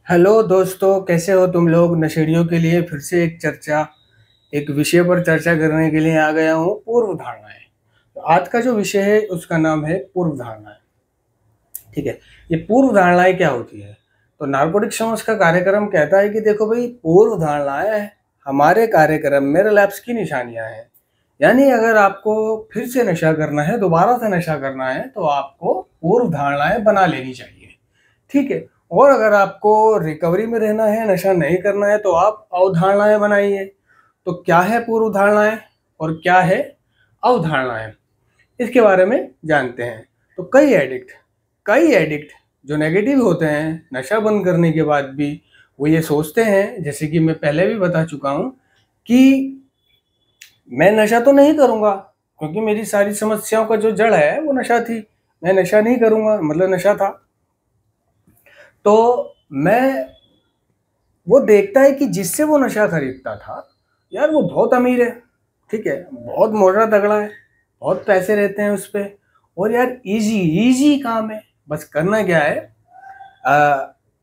Hello दोस्तों, कैसे हो तुम लोग। नशेड़ियों के लिए फिर से एक विषय पर चर्चा करने के लिए आ गया हूँ, पूर्व धारणाएं। तो आज का जो विषय है उसका नाम है पूर्व धारणाएं। ठीक है। ये पूर्व धारणाएं क्या होती है? तो नार्कोटिक समझ का कार्यक्रम कहता है कि देखो भाई, पूर्व धारणाएं हमारे कार्यक्रम में रिलैप्स की निशानियां हैं। यानी अगर आपको फिर से नशा करना है, दोबारा से नशा करना है, तो आपको पूर्व धारणाएं बना लेनी चाहिए। ठीक है। और अगर आपको रिकवरी में रहना है, नशा नहीं करना है, तो आप अवधारणाएं बनाइए। तो क्या है पूर्व धारणाएं और क्या है अवधारणाएं, इसके बारे में जानते हैं। तो कई एडिक्ट जो नेगेटिव होते हैं, नशा बंद करने के बाद भी वो ये सोचते हैं, जैसे कि मैं पहले भी बता चुका हूँ, कि मैं नशा तो नहीं करूँगा क्योंकि मेरी सारी समस्याओं का जो जड़ है वो नशा थी। मैं नशा नहीं करूँगा, मतलब नशा था। तो मैं वो देखता है कि जिससे वो नशा खरीदता था, यार वो बहुत अमीर है, ठीक है, बहुत मोटा तगड़ा है, बहुत पैसे रहते हैं उस पे, और यार इजी इजी काम है। बस करना क्या है,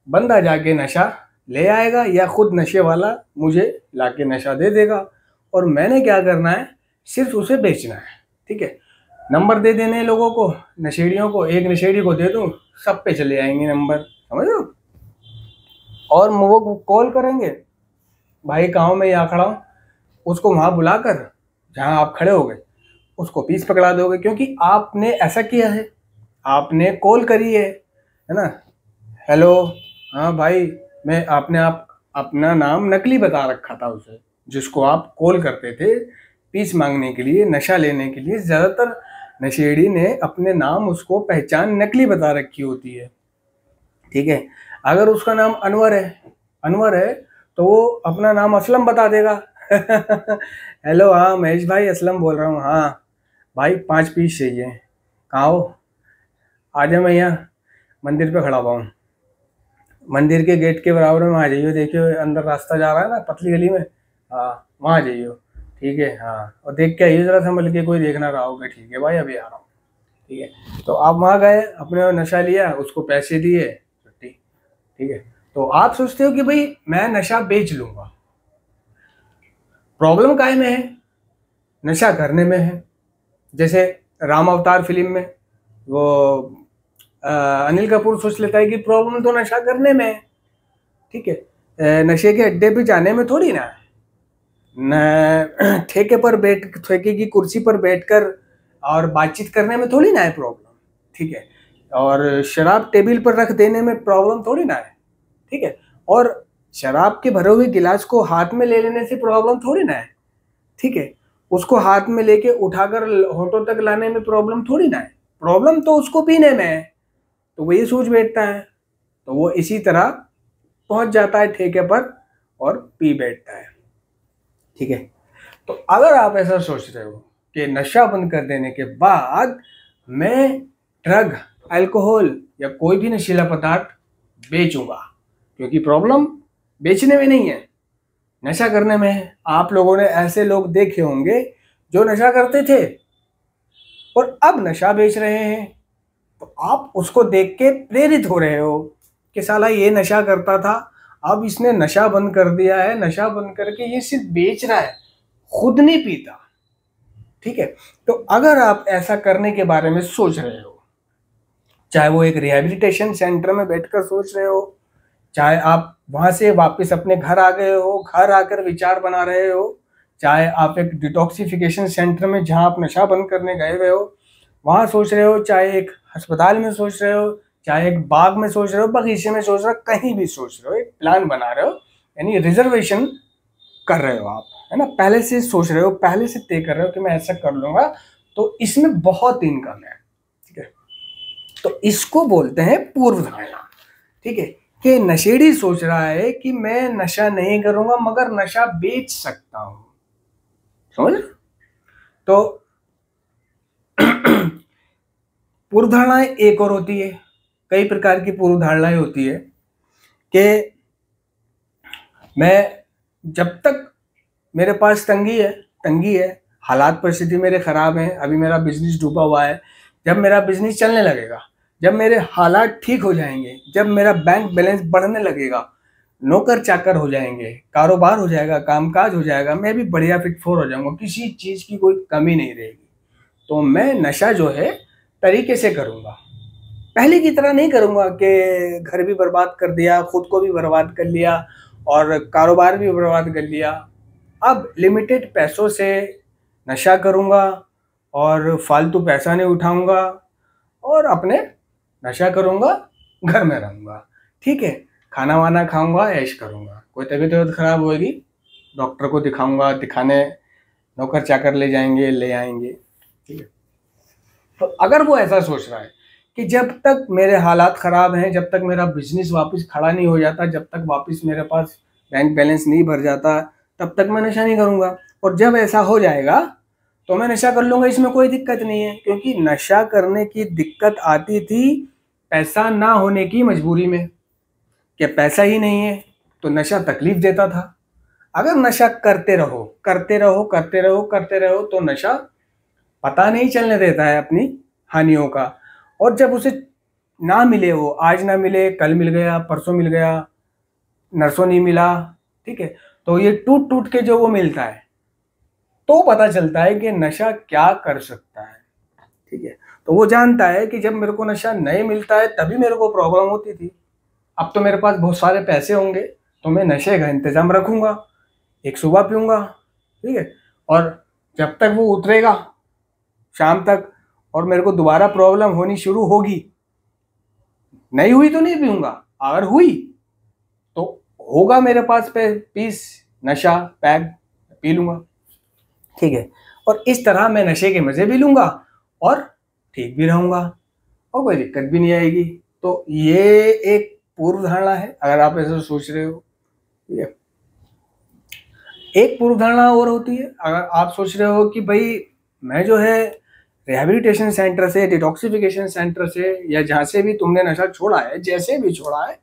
बंदा जाके नशा ले आएगा या खुद नशे वाला मुझे लाके नशा दे देगा, और मैंने क्या करना है, सिर्फ उसे बेचना है। ठीक है। नंबर दे देने लोगों को, नशेड़ियों को, एक नशेड़ी को दे दूं, सब पे चले आएंगे नंबर, समझ लो। और वो कॉल करेंगे, भाई गाँव में यहाँ खड़ा हूँ, उसको वहाँ बुलाकर जहाँ आप खड़े हो गए उसको पीछ पकड़ा दोगे, क्योंकि आपने ऐसा किया है, आपने कॉल करी है ना। हेलो, हाँ भाई, मैं आपने आप अपना नाम नकली बता रखा था उसे, जिसको आप कॉल करते थे पीछ मांगने के लिए, नशा लेने के लिए। ज़्यादातर नशेड़ी ने अपने नाम, उसको पहचान नकली बता रखी होती है। ठीक है। अगर उसका नाम अनवर है तो वो अपना नाम असलम बता देगा। हेलो, हाँ महेश भाई, असलम बोल रहा हूँ। हाँ भाई, 5 पीस चाहिए। कहाँ हो? आ जाओ, मैं यहाँ मंदिर पे खड़ा हुआ हूँ, मंदिर के गेट के बराबर में आ जाइए। देखियो अंदर रास्ता जा रहा है ना, पतली गली में, हाँ वहाँ आ जाइए। ठीक है, हाँ, और देख के आइए जरा, संभल के, कोई देख ना रहा होगा। ठीक है भाई, अभी आ रहा हूँ। ठीक है। तो आप वहाँ गए, अपने नशा लिया, उसको पैसे दिए, छुट्टी। ठीक है। तो आप सोचते हो कि भाई मैं नशा बेच लूंगा। प्रॉब्लम काय में है? नशा करने में है। जैसे राम अवतार फिल्म में वो अनिल कपूर सोच लेता है कि प्रॉब्लम तो नशा करने में है। ठीक है। नशे के अड्डे पे जाने में थोड़ी ना है, न ठेके की कुर्सी पर बैठकर और बातचीत करने में थोड़ी ना है प्रॉब्लम। ठीक है। और शराब टेबल पर रख देने में प्रॉब्लम थोड़ी ना है। ठीक है। और शराब के भरे हुए गिलास को हाथ में ले लेने से प्रॉब्लम थोड़ी ना है। ठीक है। उसको हाथ में लेके उठाकर होठों तक लाने में प्रॉब्लम थोड़ी ना है। प्रॉब्लम तो उसको पीने में है। तो वो ये सोच बैठता है, तो वो इसी तरह पहुंच जाता है ठेके पर और पी बैठता है। ठीक है। तो अगर आप ऐसा सोच रहे हो कि नशा बंद कर देने के बाद मैं ड्रग, अल्कोहल या कोई भी नशीला पदार्थ बेचूंगा, क्योंकि प्रॉब्लम बेचने में नहीं है, नशा करने में है। आप लोगों ने ऐसे लोग देखे होंगे जो नशा करते थे और अब नशा बेच रहे हैं, तो आप उसको देख के प्रेरित हो रहे हो कि साला ये नशा करता था, अब इसने नशा बंद कर दिया है, नशा बंद करके ये सिर्फ बेच रहा है, खुद नहीं पीता। ठीक है। तो अगर आप ऐसा करने के बारे में सोच रहे हो, चाहे वो एक रिहैबिलिटेशन सेंटर में बैठकर सोच रहे हो, चाहे आप वहां से वापस अपने घर आ गए हो, घर आकर विचार बना रहे हो, चाहे आप एक डिटॉक्सिफिकेशन सेंटर में जहां आप नशा बंद करने गए हुए हो वहां सोच रहे हो, चाहे एक अस्पताल में सोच रहे हो, चाहे एक बाग में सोच रहे हो, बगीचे में सोच रहे हो, कहीं भी सोच रहे हो, एक प्लान बना रहे हो, यानी रिजर्वेशन कर रहे हो आप, है ना, पहले से सोच रहे हो, पहले से तय कर रहे हो कि मैं ऐसा कर लूंगा तो इसमें बहुत इनकम है। ठीक है। तो इसको बोलते हैं पूर्व धारणा। ठीक है। कि नशेड़ी सोच रहा है कि मैं नशा नहीं करूंगा मगर नशा बेच सकता हूं, समझ। तो पूर्व धारणाएं एक और होती है, कई प्रकार की पूर्व धारणाएं होती है कि मैं, जब तक मेरे पास तंगी है, हालात परिस्थिति मेरे खराब हैं, अभी मेरा बिजनेस डूबा हुआ है, जब मेरा बिजनेस चलने लगेगा, जब मेरे हालात ठीक हो जाएंगे, जब मेरा बैंक बैलेंस बढ़ने लगेगा, नौकर चाकर हो जाएंगे, कारोबार हो जाएगा, कामकाज हो जाएगा, मैं भी बढ़िया फिट फोर हो जाऊंगा, किसी चीज की कोई कमी नहीं रहेगी। तो मैं नशा जो है तरीके से करूंगा, पहले की तरह नहीं करूंगा कि घर भी बर्बाद कर दिया, खुद को भी बर्बाद कर लिया और कारोबार भी बर्बाद कर लिया। अब लिमिटेड पैसों से नशा करूंगा और फालतू पैसा नहीं उठाऊंगा और अपने नशा करूंगा, घर में रहूंगा, ठीक है। खाना वाना खाऊंगा, ऐश करूंगा, कोई तबीयत खराब होगी डॉक्टर को दिखाऊंगा, दिखाने नौकर चाकर ले जाएंगे, ले आएंगे, ठीक है। तो अगर वो ऐसा सोच रहा है कि जब तक मेरे हालात ख़राब हैं, जब तक मेरा बिजनेस वापस खड़ा नहीं हो जाता, जब तक वापस मेरे पास बैंक बैलेंस नहीं भर जाता, तब तक मैं नशा नहीं करूँगा, और जब ऐसा हो जाएगा तो मैं नशा कर लूँगा, इसमें कोई दिक्कत नहीं है। क्योंकि नशा करने की दिक्कत आती थी पैसा ना होने की मजबूरी में, कि पैसा ही नहीं है तो नशा तकलीफ देता था। अगर नशा करते रहो करते रहो करते रहो करते रहो तो नशा पता नहीं चलने देता है अपनी हानियों का। और जब उसे ना मिले, वो आज ना मिले, कल मिल गया, परसों मिल गया, नरसों नहीं मिला, ठीक है, तो ये टूट टूट के जो वो मिलता है तो पता चलता है कि नशा क्या कर सकता है, ठीक है। तो वो जानता है कि जब मेरे को नशा नहीं मिलता है तभी मेरे को प्रॉब्लम होती थी, अब तो मेरे पास बहुत सारे पैसे होंगे तो मैं नशे का इंतजाम रखूंगा, एक सुबह पीऊंगा, ठीक है, और जब तक वो उतरेगा शाम तक और मेरे को दोबारा प्रॉब्लम होनी शुरू होगी, नहीं हुई तो नहीं पीऊंगा, अगर हुई तो होगा मेरे पास पे पीस नशा पैक, पी लूंगा, ठीक है। और इस तरह मैं नशे के मजे भी लूंगा और ठीक भी रहूंगा और कोई दिक्कत भी नहीं आएगी। तो ये एक पूर्व धारणा है, अगर आप ऐसा सोच रहे हो। एक पूर्व धारणा और होती है, अगर आप सोच रहे हो कि भाई मैं जो है रिहैबिलिटेशन सेंटर से, डिटॉक्सिफिकेशन सेंटर से, या जहाँ से भी तुमने नशा छोड़ा है, जैसे भी छोड़ा है,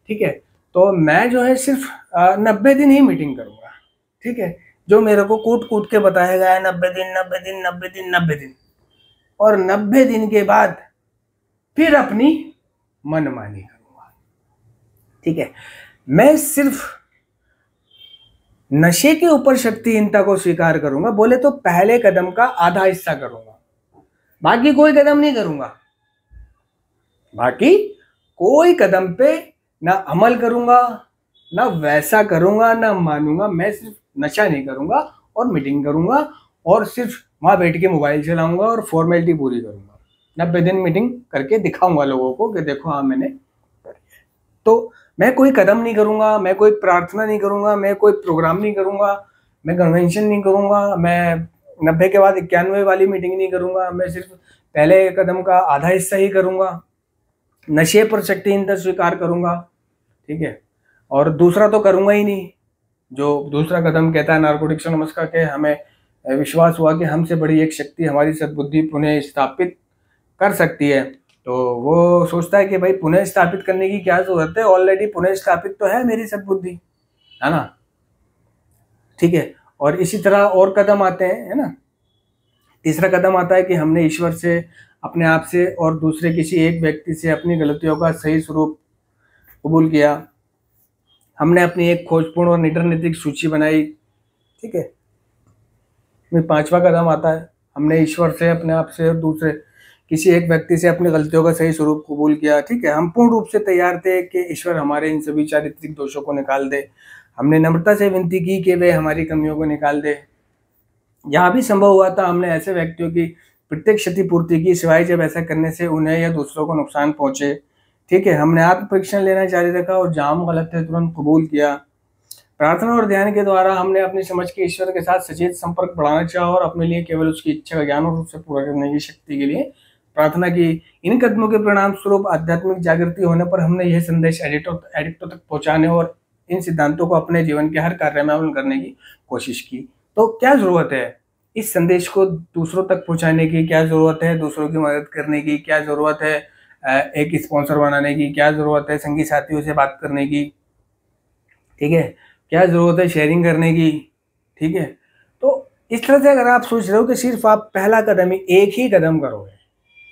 ठीक है, तो मैं जो है सिर्फ 90 दिन ही मीटिंग करूँगा, ठीक है। जो मेरे को कूट कूट के बताया गया है 90 दिन 90 दिन 90 दिन 90 दिन, और 90 दिन के बाद फिर अपनी मनमानी करूँगा, ठीक है। मैं सिर्फ नशे के ऊपर शक्तिहीनता को स्वीकार करूंगा, बोले तो पहले कदम का आधा हिस्सा करूंगा, बाकी कोई कदम नहीं करूंगा, बाकी कोई कदम पे ना अमल करूंगा, ना वैसा करूंगा, ना मानूंगा। मैं सिर्फ नशा नहीं करूंगा और मीटिंग करूंगा और सिर्फ वहां बैठ के मोबाइल चलाऊंगा और फॉर्मेलिटी पूरी करूंगा, 90 दिन मीटिंग करके दिखाऊंगा लोगों को कि देखो हाँ मैंने करी है। तो मैं कोई कदम नहीं करूंगा, मैं कोई प्रार्थना नहीं करूंगा, मैं कोई प्रोग्राम नहीं करूंगा, मैं कन्वेंशन नहीं करूंगा, मैं 90 के बाद 91 वाली मीटिंग नहीं करूंगा, मैं सिर्फ पहले कदम का आधा हिस्सा ही करूंगा, नशे पर शक्तिहीनता स्वीकार करूंगा, ठीक है। और दूसरा तो करूंगा ही नहीं, जो दूसरा कदम कहता है नारकोटिक्स नमस्कार के, हमें विश्वास हुआ कि हमसे बड़ी एक शक्ति हमारी सद्बुद्धि पुनः स्थापित कर सकती है, तो वो सोचता है कि भाई पुनः स्थापित करने की क्या जरूरत है, ऑलरेडी पुनः स्थापित तो है मेरी सद्बुद्धि, है ना, ठीक है। और इसी तरह और कदम आते हैं, है ना। तीसरा कदम आता है कि हमने ईश्वर से, अपने आप से और दूसरे किसी एक व्यक्ति से अपनी गलतियों का सही स्वरूप कबूल किया, हमने अपनी एक खोजपूर्ण और निडर नैतिक सूची बनाई, ठीक है। पांचवा कदम आता है, हमने ईश्वर से, अपने आप से और दूसरे किसी एक व्यक्ति से अपनी गलतियों का सही स्वरूप कबूल किया, ठीक है। हम पूर्ण रूप से तैयार थे कि ईश्वर हमारे इन सभी चारित्रिक दोषों को निकाल दे, हमने नम्रता से विनती की कि वे हमारी कमियों को निकाल दे। जहाँ भी संभव हुआ था हमने ऐसे व्यक्तियों की प्रत्येक क्षतिपूर्ति की, सिवाय जब ऐसा करने से उन्हें या दूसरों को नुकसान पहुंचे, ठीक है। हमने आत्म परीक्षण लेना जारी रखा और जहाँ हम गलत थे तुरंत कबूल किया। प्रार्थना और ध्यान के द्वारा हमने अपनी समझ के ईश्वर के साथ सचेत संपर्क बढ़ाना चाहा और अपने लिए केवल उसकी इच्छा का ज्ञान और उससे पूरा करने की शक्ति के लिए प्रार्थना की। इन कदमों के परिणाम स्वरूप आध्यात्मिक जागृति होने पर हमने यह संदेश एडिक्टों तक पहुंचाने और इन सिद्धांतों को अपने जीवन के हर कार्य में अमल करने की कोशिश की। तो क्या जरूरत है इस संदेश को दूसरों तक पहुंचाने की, क्या जरूरत है दूसरों की मदद करने की, क्या जरूरत है एक स्पॉन्सर बनाने की, क्या जरूरत है संगी साथियों से बात करने की, ठीक है, क्या जरूरत है शेयरिंग करने की, ठीक है। तो इस तरह से अगर आप सोच रहे हो कि सिर्फ आप पहला कदम ही, एक ही कदम करोगे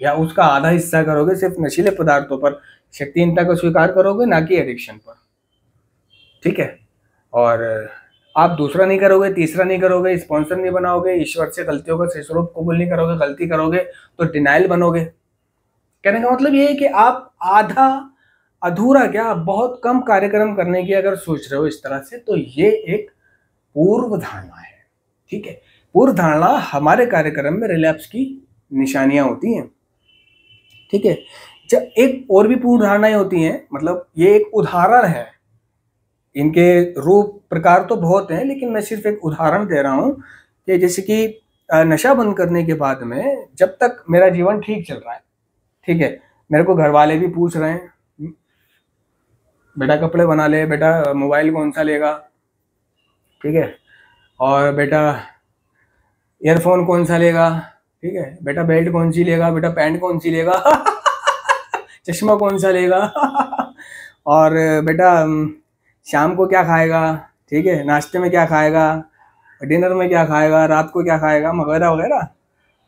या उसका आधा हिस्सा करोगे, सिर्फ नशीले पदार्थों पर शक्तिहीनता को स्वीकार करोगे, ना कि एडिक्शन पर, ठीक है। और आप दूसरा नहीं करोगे, तीसरा नहीं करोगे, स्पॉन्सर नहीं बनाओगे, ईश्वर से गलतियों का सही कबूल नहीं करोगे, गलती करोगे तो डिनाइल बनोगे। कहने का मतलब ये है कि आप आधा अधूरा क्या बहुत कम कार्यक्रम करने की अगर सोच रहे हो इस तरह से, तो ये एक पूर्व धारणा है। ठीक है, पूर्व धारणा हमारे कार्यक्रम में रिलैप्स की निशानियां होती हैं। ठीक है, जब एक और भी पूर्व धारणाएं होती हैं, मतलब ये एक उदाहरण है, इनके रूप प्रकार तो बहुत हैं, लेकिन मैं सिर्फ एक उदाहरण दे रहा हूं कि जैसे कि नशा बंद करने के बाद में जब तक मेरा जीवन ठीक चल रहा है, ठीक है, मेरे को घर वाले भी पूछ रहे हैं, बेटा कपड़े बना ले, बेटा मोबाइल कौन सा लेगा, ठीक है, और बेटा ईयरफोन कौन सा लेगा, ठीक है, बेटा बेल्ट कौन सी लेगा, बेटा पैंट कौन सी लेगा चश्मा कौन सा लेगा और बेटा शाम को क्या खाएगा, ठीक है, नाश्ते में क्या खाएगा, डिनर में क्या खाएगा, रात को क्या खाएगा, वगैरह वगैरह।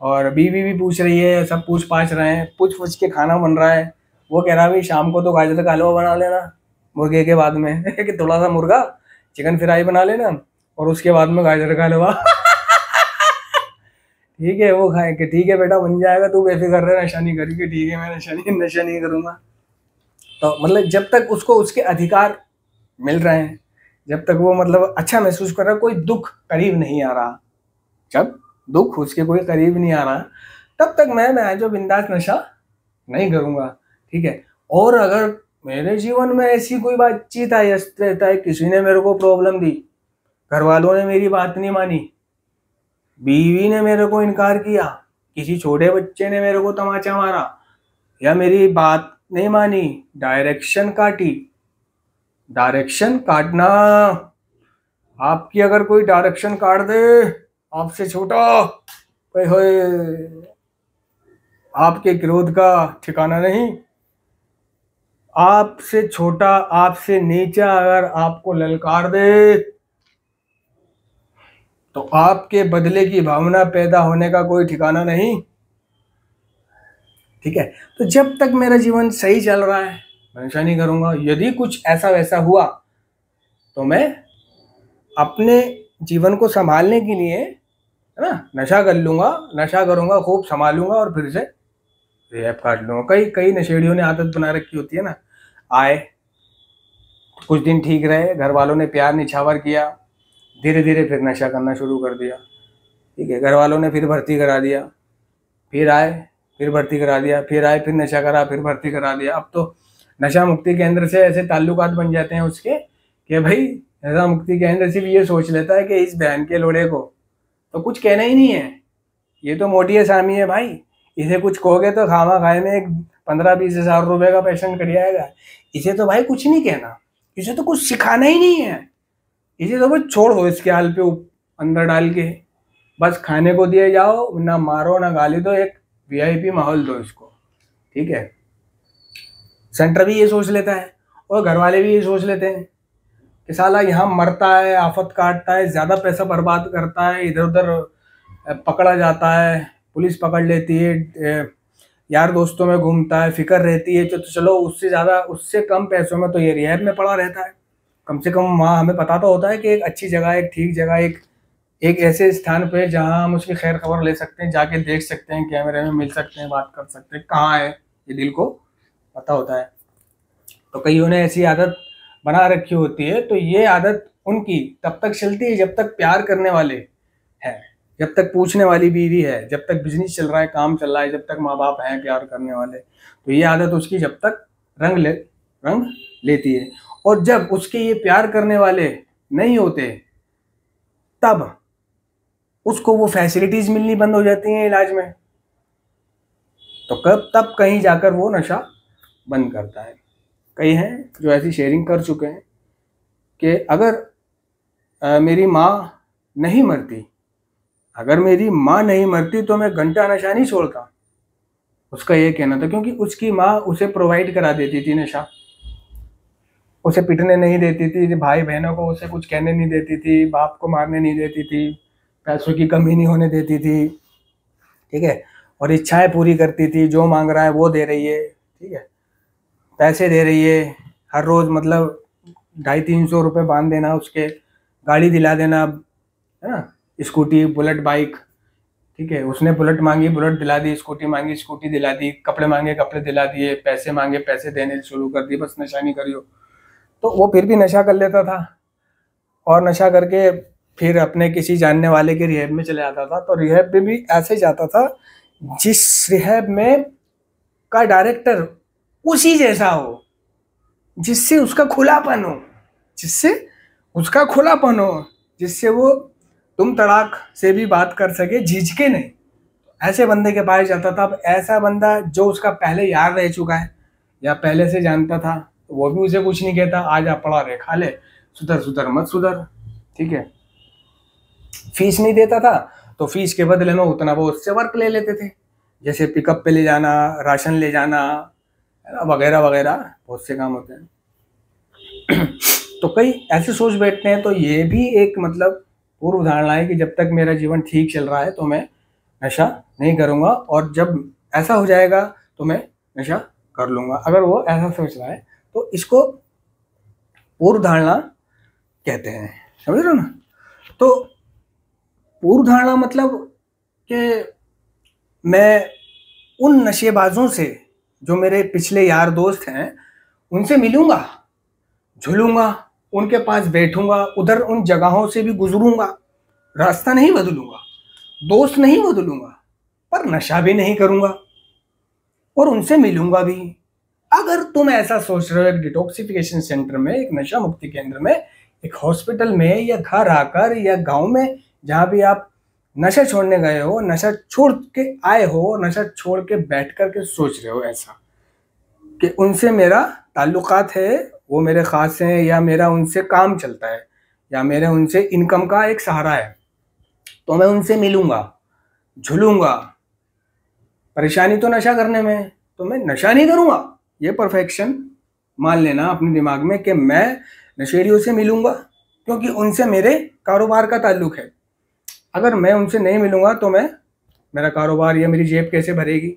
और बीवी भी पूछ रही है, सब पूछ पाछ रहे हैं, पूछ के खाना बन रहा है। वो कह रहा है भाई शाम को तो गाजर का हलवा बना लेना मुर्गे के बाद में कि थोड़ा सा मुर्गा चिकन फ्राई बना लेना और उसके बाद में गाजर का हलवा ठीक है, वो खाए कि ठीक है बेटा बन जाएगा, तू बेफिक्र रहे, नशा नहीं करेगी, ठीक है मैं नशा नहीं करूँगा। तो मतलब जब तक उसको उसके अधिकार मिल रहे हैं, जब तक वो मतलब अच्छा महसूस कर रहा है, कोई दुख करीब नहीं आ रहा, जब दुख उसके कोई करीब नहीं आ रहा, तब तक मैं जो बिंदास नशा नहीं करूँगा। ठीक है, और अगर मेरे जीवन में ऐसी कोई बातचीत आई, किसी ने मेरे को प्रॉब्लम दी, घर वालों ने मेरी बात नहीं मानी, बीवी ने मेरे को इनकार किया, किसी छोटे बच्चे ने मेरे को तमाचा मारा या मेरी बात नहीं मानी, डायरेक्शन काटी, डायरेक्शन काटना, आपकी अगर कोई डायरेक्शन काट दे आपसे छोटा, आपके क्रोध का ठिकाना नहीं, आपसे छोटा आपसे नीचा अगर आपको ललकार दे तो आपके बदले की भावना पैदा होने का कोई ठिकाना नहीं। ठीक है, तो जब तक मेरा जीवन सही चल रहा है मैं नशा नहीं करूंगा। यदि कुछ ऐसा वैसा हुआ तो मैं अपने जीवन को संभालने के लिए, है ना, नशा कर लूंगा, नशा करूंगा, खूब संभालूंगा और फिर से रिहैब काट लूंगा। कई नशेड़ियों ने आदत बना रखी होती है ना, आए कुछ दिन ठीक रहे, घर वालों ने प्यार निछावर किया, धीरे धीरे फिर नशा करना शुरू कर दिया। ठीक है, घर वालों ने फिर भर्ती करा दिया, फिर आए फिर भर्ती करा दिया, फिर आए फिर नशा करा, फिर भर्ती करा दिया। अब तो नशा मुक्ति केंद्र से ऐसे ताल्लुकात बन जाते हैं उसके कि भाई नशा मुक्ति केंद्र सिर्फ ये सोच लेता है कि इस बहन के लोड़े को तो कुछ कहना ही नहीं है, ये तो मोटी आसामी है भाई, इसे कुछ कहोगे तो खामा खाए में एक 15-20 हज़ार रुपये का पेशेंट कर आएगा, इसे तो भाई कुछ नहीं कहना, इसे तो कुछ सिखाना ही नहीं है, इसे तो बस छोड़ दो इसके हाल पे अंदर डाल के, बस खाने को दिए जाओ, ना मारो ना गाली दो, एक वीआईपी माहौल दो इसको। ठीक है, सेंटर भी ये सोच लेता है और घर वाले भी ये सोच लेते हैं कि साला यहाँ मरता है, आफत काटता है, ज़्यादा पैसा बर्बाद करता है, इधर उधर पकड़ा जाता है, पुलिस पकड़ लेती है, यार दोस्तों में घूमता है, फिक्र रहती है, तो चलो उससे ज़्यादा उससे कम पैसों में तो ये रिहैब में पड़ा रहता है, कम से कम वहाँ हमें पता तो होता है कि एक अच्छी जगह, एक ठीक जगह, एक ऐसे स्थान पे जहाँ हम उसकी खैर खबर ले सकते हैं, जाके देख सकते हैं, कैमरे में मिल सकते हैं, बात कर सकते हैं, कहाँ है ये दिल को पता होता है। तो कईयों ने ऐसी आदत बना रखी होती है, तो ये आदत उनकी तब तक चलती है जब तक प्यार करने वाले हैं, जब तक पूछने वाली बीवी है, जब तक बिजनेस चल रहा है, काम चल रहा है, जब तक माँ बाप हैं प्यार करने वाले, तो ये आदत उसकी जब तक रंग लेती है। और जब उसके ये प्यार करने वाले नहीं होते तब उसको वो फैसिलिटीज मिलनी बंद हो जाती हैं इलाज में, तो तब कहीं जाकर वो नशा बंद करता है। कई हैं जो ऐसी शेयरिंग कर चुके हैं कि अगर मेरी माँ नहीं मरती, अगर मेरी माँ नहीं मरती तो मैं घंटा नशा नहीं छोड़ता, उसका ये कहना था, क्योंकि उसकी माँ उसे प्रोवाइड करा देती थी नशा, उसे पिटने नहीं देती थी, भाई बहनों को उसे कुछ कहने नहीं देती थी, बाप को मारने नहीं देती थी, पैसों की कमी नहीं होने देती थी। ठीक है, और इच्छाएं पूरी करती थी, जो मांग रहा है वो दे रही है। ठीक है, पैसे दे रही है हर रोज़, मतलब 250-300 रुपये बांध देना, उसके गाड़ी दिला देना, है ना, स्कूटी, बुलेट, बाइक, ठीक है। उसने बुलेट मांगी, बुलेट दिला दी, स्कूटी मांगी, स्कूटी दिला दी, कपड़े मांगे, कपड़े दिला दिए, पैसे मांगे, पैसे देने शुरू कर दिए, बस नशा नहीं करियो। तो वो फिर भी नशा कर लेता था, और नशा करके फिर अपने किसी जानने वाले के रिहैब में चले जाता था। तो रिहैब में भी ऐसे जाता था जिस रिहैब में का डायरेक्टर उसी जैसा हो, जिससे उसका खुलापन हो, जिससे उसका खुलापन हो, जिससे वो तुम तड़ाक से भी बात कर सके, झिझके नहीं। ऐसे बंदे के पास जाता था। अब ऐसा बंदा जो उसका पहले यार रह चुका है या पहले से जानता था, तो वो भी उसे कुछ नहीं कहता, आज आप पड़ा रहे, खा ले, सुधर सुधर मत सुधर, ठीक है। फीस नहीं देता था, तो फीस के बदले में उतना वो उससे वर्क ले लेते थे, जैसे पिकअप पे ले जाना, राशन ले जाना, वगैरह वगैरह, बहुत से काम होते हैं। तो कई ऐसे सोच बैठते हैं। तो ये भी एक मतलब पूर्व धारणा है कि जब तक मेरा जीवन ठीक चल रहा है तो मैं नशा नहीं करूँगा, और जब ऐसा हो जाएगा तो मैं नशा कर लूँगा। अगर वो ऐसा सोच रहा है तो इसको पूर्व धारणा कहते हैं, समझ रहे हो ना। तो पूर्व धारणा मतलब कि मैं उन नशेबाजों से, जो मेरे पिछले यार दोस्त हैं, उनसे मिलूंगा, झूलूंगा, उनके पास बैठूंगा, उधर उन जगहों से भी गुजरूंगा, रास्ता नहीं बदलूंगा, दोस्त नहीं बदलूंगा, पर नशा भी नहीं करूंगा, और उनसे मिलूंगा भी। अगर तुम ऐसा सोच रहे हो एक डिटॉक्सिफिकेशन सेंटर में, एक नशा मुक्ति केंद्र में, एक हॉस्पिटल में, या घर आकर, या गांव में, जहां भी आप नशा छोड़ने गए हो, नशा छोड़ के आए हो, नशा छोड़ के बैठ कर के सोच रहे हो ऐसा कि उनसे मेरा ताल्लुकात है, वो मेरे खास हैं, या मेरा उनसे काम चलता है, या मेरे उनसे इनकम का एक सहारा है, तो मैं उनसे मिलूंगा, झूलूंगा। परेशानी तो नशा करने में है, तो मैं नशा नहीं करूंगा। ये परफेक्शन मान लेना अपने दिमाग में कि मैं नशेड़ियों से मिलूंगा क्योंकि उनसे मेरे कारोबार का ताल्लुक है। अगर मैं उनसे नहीं मिलूंगा तो मेरा कारोबार या मेरी जेब कैसे भरेगी।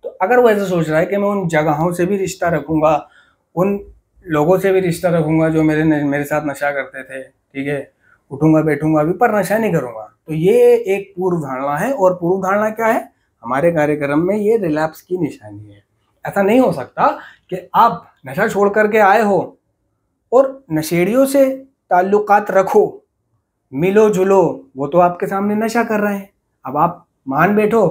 तो अगर वो ऐसा सोच रहा है कि मैं उन जगहों से भी रिश्ता रखूंगा, उन लोगों से भी रिश्ता रखूंगा जो मेरे साथ नशा करते थे, ठीक है, उठूंगा बैठूंगा भी, पर नशा नहीं करूंगा, तो ये एक पूर्व धारणा है। और पूर्व धारणा क्या है, हमारे कार्यक्रम में ये रिलैप्स की निशानी है। ऐसा नहीं हो सकता कि आप नशा छोड़ करके आए हो और नशेड़ियों से ताल्लुकात रखो, मिलो जुलो, वो तो आपके सामने नशा कर रहे हैं। अब आप मान बैठो,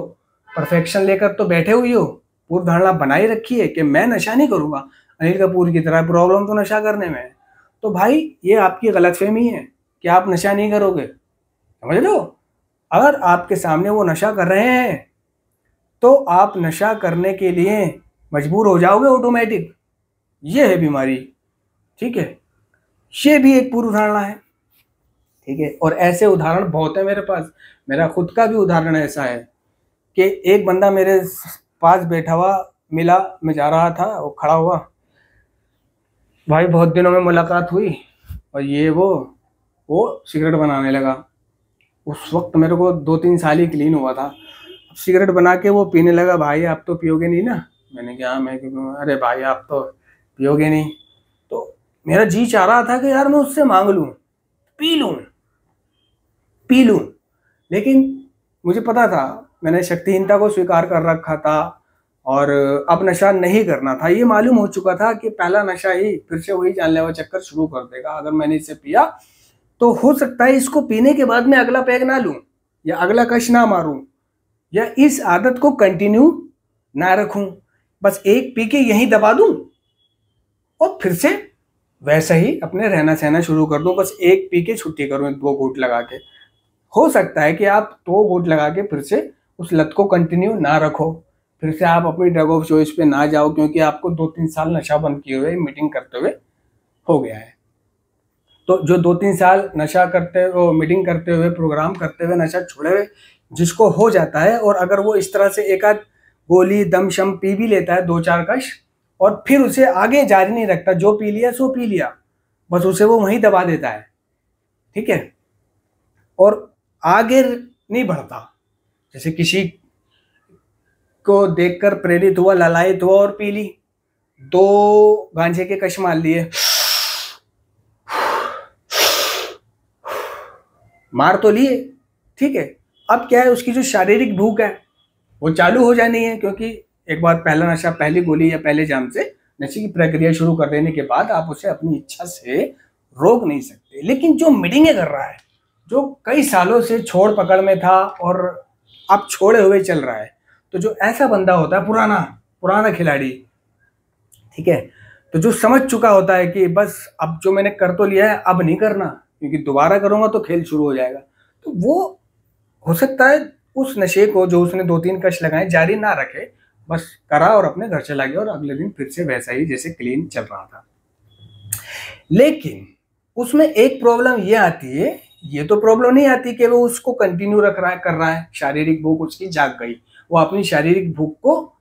परफेक्शन लेकर तो बैठे हुई हो, पूर्व धारणा बनाई रखी है कि मैं नशा नहीं करूंगा, अनिल कपूर की तरह। प्रॉब्लम तो नशा करने में है। तो भाई ये आपकी गलतफहमी है कि आप नशा नहीं करोगे, समझ लो। अगर आपके सामने वो नशा कर रहे हैं तो आप नशा करने के लिए मजबूर हो जाओगे ऑटोमेटिक। ये है बीमारी, ठीक है। ये भी एक पूर्व धारणा है, ठीक है। और ऐसे उदाहरण बहुत है मेरे पास। मेरा खुद का भी उदाहरण ऐसा है कि एक बंदा मेरे पास बैठा हुआ मिला, मैं जा रहा था, वो खड़ा हुआ, भाई बहुत दिनों में मुलाकात हुई, और ये वो सिगरेट बनाने लगा। उस वक्त मेरे को 2-3 साल ही क्लीन हुआ था। अब सिगरेट बना के वो पीने लगा। भाई आप तो पियोगे नहीं ना? मैंने कहा मैं क्यों पीऊँगा? अरे भाई आप तो पियोगे नहीं। तो मेरा जी चाह रहा था कि यार मैं उससे मांग लूँ, पी लूँ, लेकिन मुझे पता था, मैंने शक्तिहीनता को स्वीकार कर रखा था, और अब नशा नहीं करना था। ये मालूम हो चुका था कि पहला नशा ही फिर से वही जानलेवा चक्कर शुरू कर देगा। अगर मैंने इसे पिया तो हो सकता है इसको पीने के बाद मैं अगला पैग ना लूं, या अगला कश ना मारूं, या इस आदत को कंटिन्यू ना रखूं, बस एक पी के यहीं दबा दूं और फिर से वैसा ही अपने रहना सहना शुरू कर दूं। बस एक पी के छुट्टी करूं, 2 घूंट लगा के। हो सकता है कि आप 2 घूंट लगा के फिर से उस लत को कंटिन्यू ना रखो, फिर से आप अपनी ड्रग ऑफ चॉइस पे ना जाओ, क्योंकि आपको 2-3 साल नशा बंद किए हुए, मीटिंग करते हुए हो गया है। तो जो 2-3 साल नशा करते हुए, मीटिंग करते हुए, प्रोग्राम करते हुए, नशा छोड़े हुए जिसको हो जाता है, और अगर वो इस तरह से एक आध गोली दम शम पी भी लेता है, 2-4 कश, और फिर उसे आगे जारी नहीं रखता, जो पी लिया सो पी लिया, बस उसे वो वहीं दबा देता है, ठीक है, और आगे नहीं बढ़ता। जैसे किसी को देखकर प्रेरित हुआ, ललायत हुआ और पी ली, 2 गांजे के कश मार लिए, मार तो लिए, ठीक है। अब क्या है, उसकी जो शारीरिक भूख है वो चालू हो जानी है, क्योंकि एक बार पहला नशा, पहली गोली या पहले जाम से नशे की प्रक्रिया शुरू कर देने के बाद आप उसे अपनी इच्छा से रोक नहीं सकते। लेकिन जो मिडिंगे कर रहा है, जो कई सालों से छोड़ पकड़ में था और अब छोड़े हुए चल रहा है, तो जो ऐसा बंदा होता है, पुराना पुराना खिलाड़ी, ठीक है, तो जो समझ चुका होता है कि बस अब जो मैंने कर तो लिया है, अब नहीं करना, क्योंकि दोबारा करूंगा तो खेल शुरू हो जाएगा, तो वो हो सकता है उस नशे को जो उसने 2-3 कश लगाए जारी ना रखे, बस करा और अपने घर चला गया और अगले दिन फिर से वैसा ही जैसे क्लीन चल रहा था। लेकिन उसमें एक प्रॉब्लम ये आती है, ये तो प्रॉब्लम नहीं आती कि वो उसको कंटिन्यू रख रहा है, कर रहा है, शारीरिक भूख उसकी जाग गई, वो अपनी शारीरिक भूख को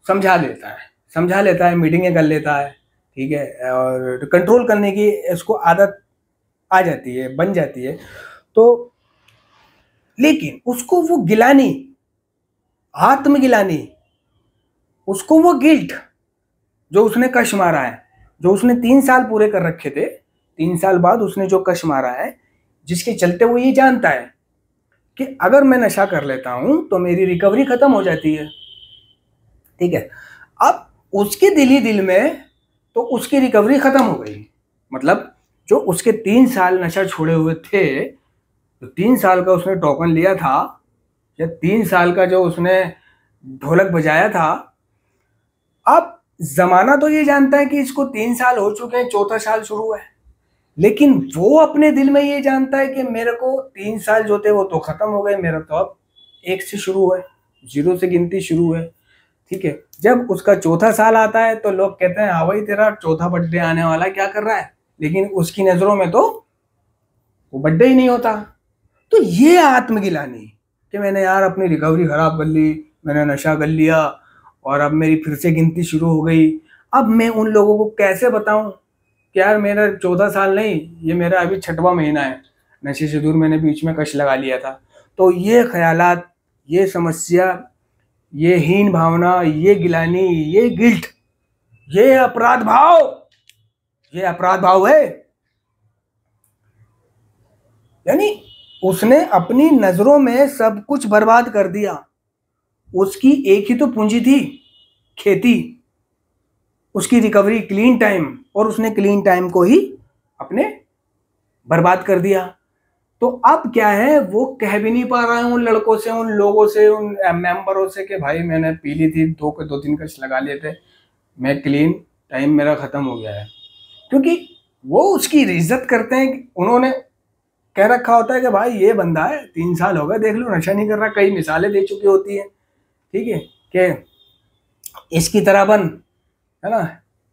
समझा लेता है, मीटिंगें कर लेता है, ठीक है, और कंट्रोल करने की उसको आदत आ जाती है, बन जाती है। तो लेकिन उसको वो गिलानी, आत्मगिलानी, उसको वो गिल्ट जो उसने कश मारा है, जो उसने 3 साल पूरे कर रखे थे, 3 साल बाद उसने जो कश मारा है, जिसके चलते वो ये जानता है कि अगर मैं नशा कर लेता हूं तो मेरी रिकवरी खत्म हो जाती है, ठीक है। अब उसके दिल ही दिल में तो उसकी रिकवरी खत्म हो गई, मतलब जो उसके 3 साल नशा छोड़े हुए थे, तो 3 साल का उसने टोकन लिया था, या 3 साल का जो उसने ढोलक बजाया था, अब जमाना तो ये जानता है कि इसको 3 साल हो चुके हैं, 4था साल शुरू है, लेकिन वो अपने दिल में ये जानता है कि मेरे को 3 साल जो थे वो तो खत्म हो गए, मेरा तो अब 1 से शुरू है, 0 से गिनती शुरू है, ठीक है। जब उसका 4था साल आता है तो लोग कहते हैं हाँ भाई तेरा 4था बर्थडे आने वाला है, क्या कर रहा है, लेकिन उसकी नजरों में तो वो बर्थडे ही नहीं होता। तो ये आत्मगिलानी कि मैंने यार अपनी रिकवरी खराब कर ली, मैंने नशा कर लिया और अब मेरी फिर से गिनती शुरू हो गई, अब मैं उन लोगों को कैसे बताऊं कि यार मेरा 14 साल नहीं, ये मेरा अभी 6वां महीना है, नशे से दूर मैंने बीच में कश लगा लिया था। तो ये ख्यालात, ये समस्या, ये हीन भावना, ये गिलानी, ये गिल्ट, ये अपराध भाव, ये अपराध भाव है। यानी उसने अपनी नजरों में सब कुछ बर्बाद कर दिया। उसकी एक ही तो पूंजी थी, खेती, उसकी रिकवरी, क्लीन टाइम, और उसने क्लीन टाइम को ही अपने बर्बाद कर दिया। तो अब क्या है, वो कह भी नहीं पा रहा है उन लड़कों से, उन लोगों से, उन मेंबरों से कि भाई मैंने पी ली थी, 2-3 कश लगा लिए थे, मैं क्लीन, टाइम मेरा खत्म हो गया है, क्योंकि वो उसकी इज्जत करते हैं। उन्होंने कह रखा होता है कि भाई ये बंदा है, 3 साल हो गए, देख लो नशा नहीं कर रहा, कई मिसालें दे चुकी होती है, ठीक है, कि इसकी तरह बन, है ना,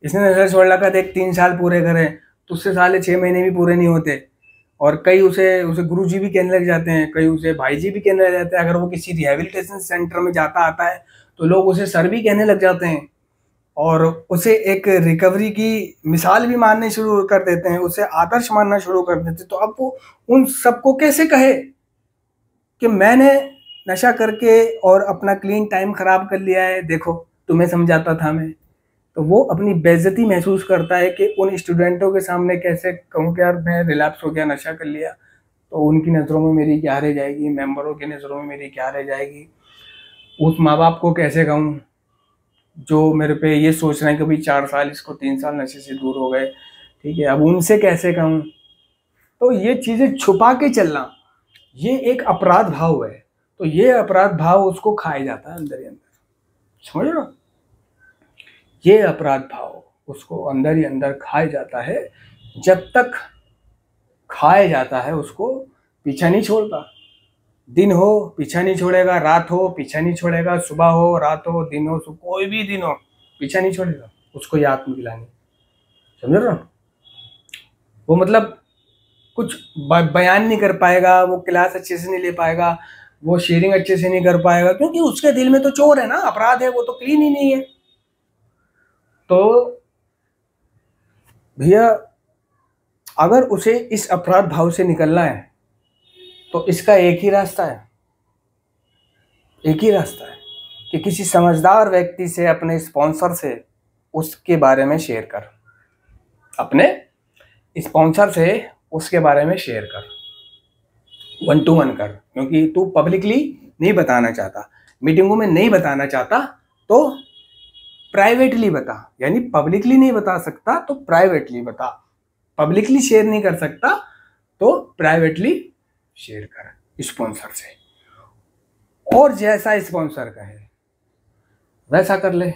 इसने नशा छोड़ रखा, देख 3 साल पूरे करे, तो उससे साले 6 महीने भी पूरे नहीं होते। और कई उसे उसे गुरुजी भी कहने लग जाते हैं, कई उसे भाईजी भी कहने लग जाते हैं, अगर वो किसी रिहेबिलिटेशन सेंटर में जाता आता है तो लोग उसे सर भी कहने लग जाते हैं, और उसे एक रिकवरी की मिसाल भी मानने शुरू कर देते हैं, उसे आदर्श मानना शुरू कर देते हैं। तो अब वो उन सबको कैसे कहे कि मैंने नशा करके और अपना क्लीन टाइम खराब कर लिया है, देखो तुम्हें समझाता था मैं। तो वो अपनी बेइज्जती महसूस करता है कि उन स्टूडेंटों के सामने कैसे कहूँ कि यार मैं रिलैप्स हो गया, नशा कर लिया, तो उनकी नज़रों में मेरी क्या रह जाएगी, मेंबरों की नज़रों में मेरी क्या रह जाएगी, उस माँ बाप को कैसे कहूँ जो मेरे पे ये सोच रहे हैं कि भाई 4 साल इसको 3 साल नशे से दूर हो गए, ठीक है, अब उनसे कैसे कहूँ। तो ये चीज़ें छुपा के चलना, ये एक अपराध भाव है। तो ये अपराध भाव उसको खाया जाता है अंदर ही अंदर, समझ रहे हो, ये अपराध भाव उसको अंदर ही अंदर खाया जाता है। जब तक खाया जाता है उसको पीछा नहीं छोड़ता, दिन हो पीछा नहीं छोड़ेगा, रात हो पीछा नहीं छोड़ेगा, सुबह हो रात हो दिन हो, कोई भी दिन हो पीछा नहीं छोड़ेगा उसको, ये आत्मगिलानी, समझ रहे हो। वो मतलब कुछ बयान नहीं कर पाएगा, वो क्लास अच्छे से नहीं ले पाएगा, वो शेयरिंग अच्छे से नहीं कर पाएगा, क्योंकि उसके दिल में तो चोर है ना, अपराध है, वो तो क्लीन ही नहीं है। तो भैया अगर उसे इस अपराध भाव से निकलना है तो इसका एक ही रास्ता है, एक ही रास्ता है कि किसी समझदार व्यक्ति से, अपने स्पॉन्सर से उसके बारे में शेयर कर, अपने स्पॉन्सर से उसके बारे में शेयर कर, 1 to 1 कर, क्योंकि तू पब्लिकली नहीं बताना चाहता, मीटिंगों में नहीं बताना चाहता, तो प्राइवेटली बता। यानी पब्लिकली नहीं बता सकता तो प्राइवेटली बता, पब्लिकली शेयर नहीं कर सकता तो प्राइवेटली शेयर कर स्पॉन्सर से, और जैसा स्पॉन्सर कहे वैसा कर ले।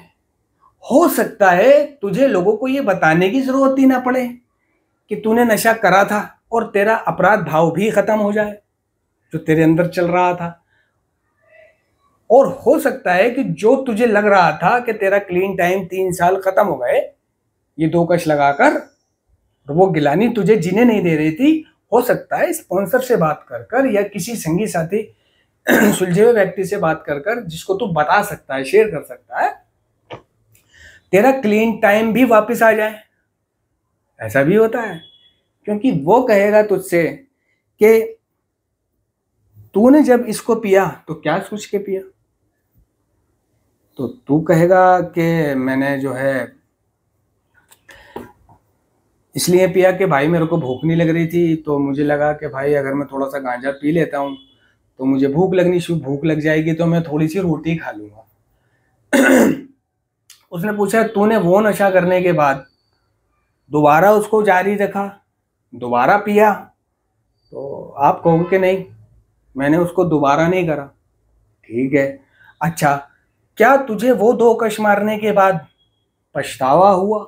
हो सकता है तुझे लोगों को ये बताने की जरूरत ही ना पड़े कि तूने नशा करा था, और तेरा अपराध भाव भी खत्म हो जाए जो तेरे अंदर चल रहा था। और हो सकता है कि जो तुझे लग रहा था कि तेरा क्लीन टाइम 3 साल खत्म हो गए ये 2 कश लगाकर, और वो गिलानी तुझे जीने नहीं दे रही थी, हो सकता है स्पॉन्सर से बात कर कर या किसी संगी साथी सुलझे हुए व्यक्ति से बात कर कर, जिसको तू बता सकता है, शेयर कर सकता है, तेरा क्लीन टाइम भी वापस आ जाए। ऐसा भी होता है, क्योंकि वो कहेगा तुझसे कि तूने जब इसको पिया तो क्या सोच के पिया, तो तू कहेगा कि मैंने जो है इसलिए पिया कि भाई मेरे को भूख नहीं लग रही थी, तो मुझे लगा कि भाई अगर मैं थोड़ा सा गांजा पी लेता हूँ तो मुझे भूख लग जाएगी, तो मैं थोड़ी सी रोटी खा लूँगा। उसने पूछा तूने वो नशा करने के बाद दोबारा उसको जारी रखा, दोबारा पिया, तो आप कहोगे कि नहीं मैंने उसको दोबारा नहीं करा। ठीक है, अच्छा क्या तुझे वो 2 कश मारने के बाद पछतावा हुआ,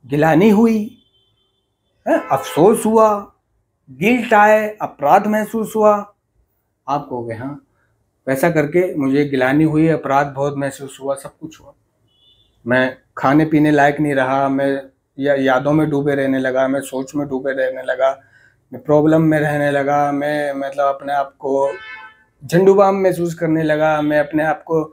गिलानी हुई, अफसोस हुआ, गिल्ट आए, अपराध महसूस हुआ? आप कहोगे हाँ, वैसा करके मुझे गिलानी हुई, अपराध बहुत महसूस हुआ, सब कुछ हुआ, मैं खाने पीने लायक नहीं रहा, मैं यादों में डूबे रहने लगा, मैं सोच में डूबे रहने लगा, मैं प्रॉब्लम में रहने लगा, मैं मतलब अपने आप को झंडूबाम महसूस करने लगा, मैं अपने आप को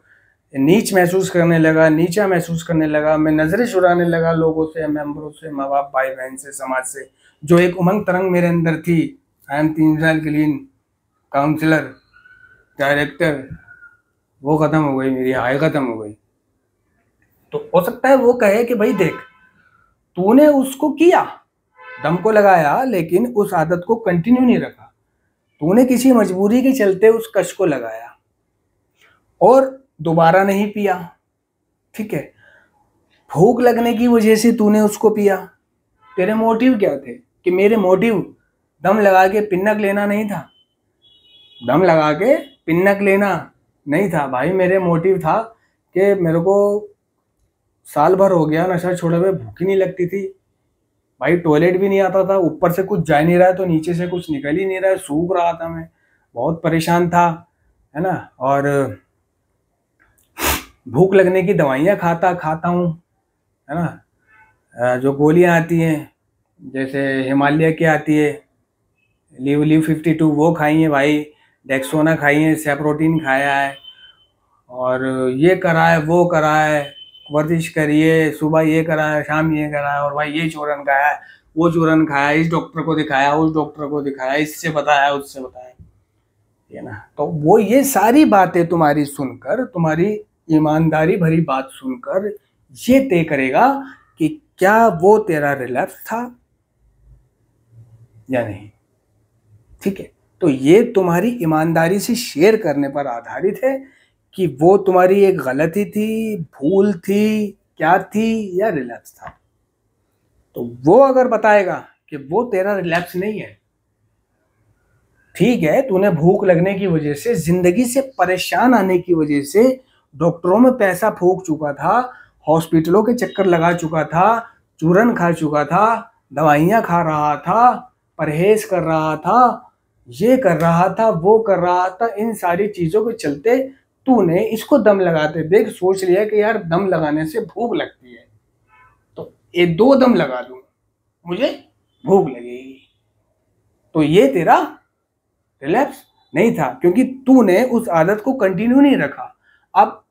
नीच महसूस करने लगा, नीचा महसूस करने लगा, मैं नजरें चुराने लगा लोगों से, मेंबरों से, माँ बाप, भाई बहन से, समाज से। जो एक उमंग तरंग मेरे अंदर थी, आई एम 3 साल क्लीन, काउंसलर, डायरेक्टर, वो खत्म हो गई, मेरी हाय खत्म हो गई। तो हो सकता है वो कहे कि भाई देख तूने उसको किया, दम को लगाया, लेकिन उस आदत को कंटिन्यू नहीं रखा, तूने किसी मजबूरी के चलते उस कश को लगाया और दोबारा नहीं पिया। ठीक है, भूख लगने की वजह से तूने उसको पिया, तेरे मोटिव क्या थे? कि मेरे मोटिव दम लगा के पिन्नक लेना नहीं था, दम लगा के पिन्नक लेना नहीं था भाई, मेरे मोटिव था कि मेरे को साल भर हो गया नशा छोड़े हुए, भूख ही नहीं लगती थी भाई, टॉयलेट भी नहीं आता था, ऊपर से कुछ जा नहीं रहा है तो नीचे से कुछ निकल ही नहीं रहा है, सूख रहा था, मैं बहुत परेशान था, है ना। और भूख लगने की दवाइयाँ खाता हूँ, है ना, जो गोलियाँ आती हैं, जैसे हिमालय की आती है, लिव 52, वो खाई है भाई, डेक्सोना खाई है, सेप्रोटीन खाया है, और ये करा है, वो करा है, वर्जिश करिए, सुबह ये करा है, शाम ये करा है, और भाई ये चूरन खाया है, वो चूरन खाया, इस डॉक्टर को दिखाया, उस डॉक्टर को दिखाया, इससे बताया, उससे बताया, ये ना। तो वो ये सारी बातें तुम्हारी सुनकर, तुम्हारी ईमानदारी भरी बात सुनकर ये तय करेगा कि क्या वो तेरा रिलैप्स था या नहीं। ठीक है, तो ये तुम्हारी ईमानदारी से शेयर करने पर आधारित है कि वो तुम्हारी एक गलती थी, भूल थी, क्या थी, या रिलैप्स था। तो वो अगर बताएगा कि वो तेरा रिलैप्स नहीं है, ठीक है, तूने भूख लगने की वजह से, जिंदगी से परेशान आने की वजह से डॉक्टरों में पैसा फूंक चुका था, हॉस्पिटलों के चक्कर लगा चुका था, चूरन खा चुका था, दवाइयाँ खा रहा था, परहेज कर रहा था, ये कर रहा था, वो कर रहा था, इन सारी चीज़ों के चलते तूने इसको दम लगाते देख सोच लिया कि यार दम लगाने से भूख लगती है, तो ये 2 दम लगा लूँ, मुझे भूख लगेगी। तो ये तेरा रिलैप्स नहीं था, क्योंकि तूने उस आदत को कंटिन्यू नहीं रखा। अब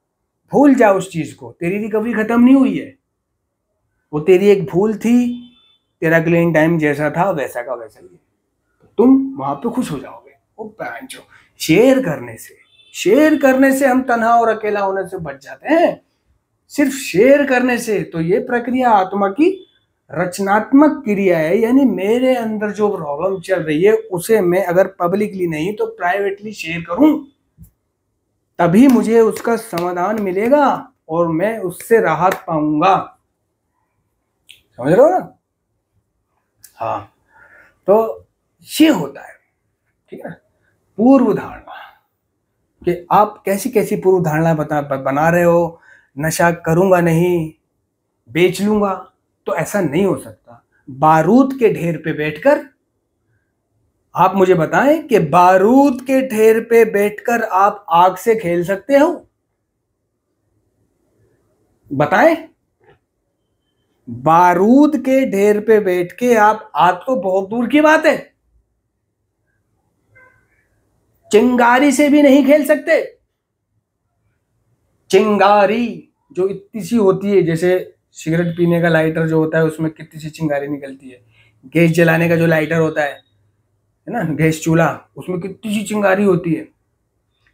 भूल जा उस चीज को, तेरी रिकवरी खत्म नहीं हुई है, वो तेरी एक भूल थी, तेरा क्लीन टाइम जैसा था वैसा का वैसा ही है, तो तुम वहां पे खुश हो जाओगे। वो पैंचो शेयर करने से हम तन्हा और अकेला होने से बच जाते हैं। सिर्फ शेयर करने से, तो ये प्रक्रिया आत्मा की रचनात्मक क्रिया है। यानी मेरे अंदर जो प्रॉब्लम चल रही है उसे मैं अगर पब्लिकली नहीं तो प्राइवेटली शेयर करूं, तभी मुझे उसका समाधान मिलेगा और मैं उससे राहत पाऊंगा। समझ रहे हो ना? हाँ, तो ये होता है, ठीक है। पूर्व धारणा कि आप कैसी कैसी पूर्व धारणा बना रहे हो। नशा करूंगा नहीं, बेच लूंगा, तो ऐसा नहीं हो सकता। बारूद के ढेर पे बैठकर, आप मुझे बताएं कि बारूद के ढेर पे बैठकर आप आग से खेल सकते हो? बताएं। बारूद के ढेर पे बैठ के आप, आग तो बहुत दूर की बात है, चिंगारी से भी नहीं खेल सकते। चिंगारी जो इतनी सी होती है, जैसे सिगरेट पीने का लाइटर जो होता है उसमें कितनी सी चिंगारी निकलती है। गैस जलाने का जो लाइटर होता है ना, गैस चूल्हा, उसमें कितनी सी चिंगारी होती है।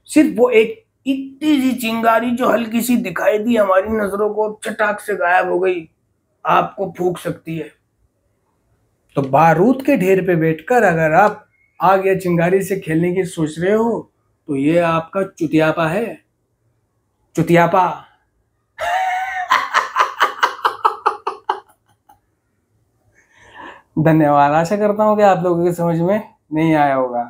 सिर्फ वो एक इतनी सी चिंगारी जो हल्की सी दिखाई दी हमारी नजरों को, चटाक से गायब हो गई, आपको फूंक सकती है। तो बारूद के ढेर पे बैठकर अगर आप आग या चिंगारी से खेलने की सोच रहे हो, तो ये आपका चुतियापा है। चुतियापा। धन्यवाद। आशा करता हूँ कि आप लोगों की समझ में नहीं आया होगा।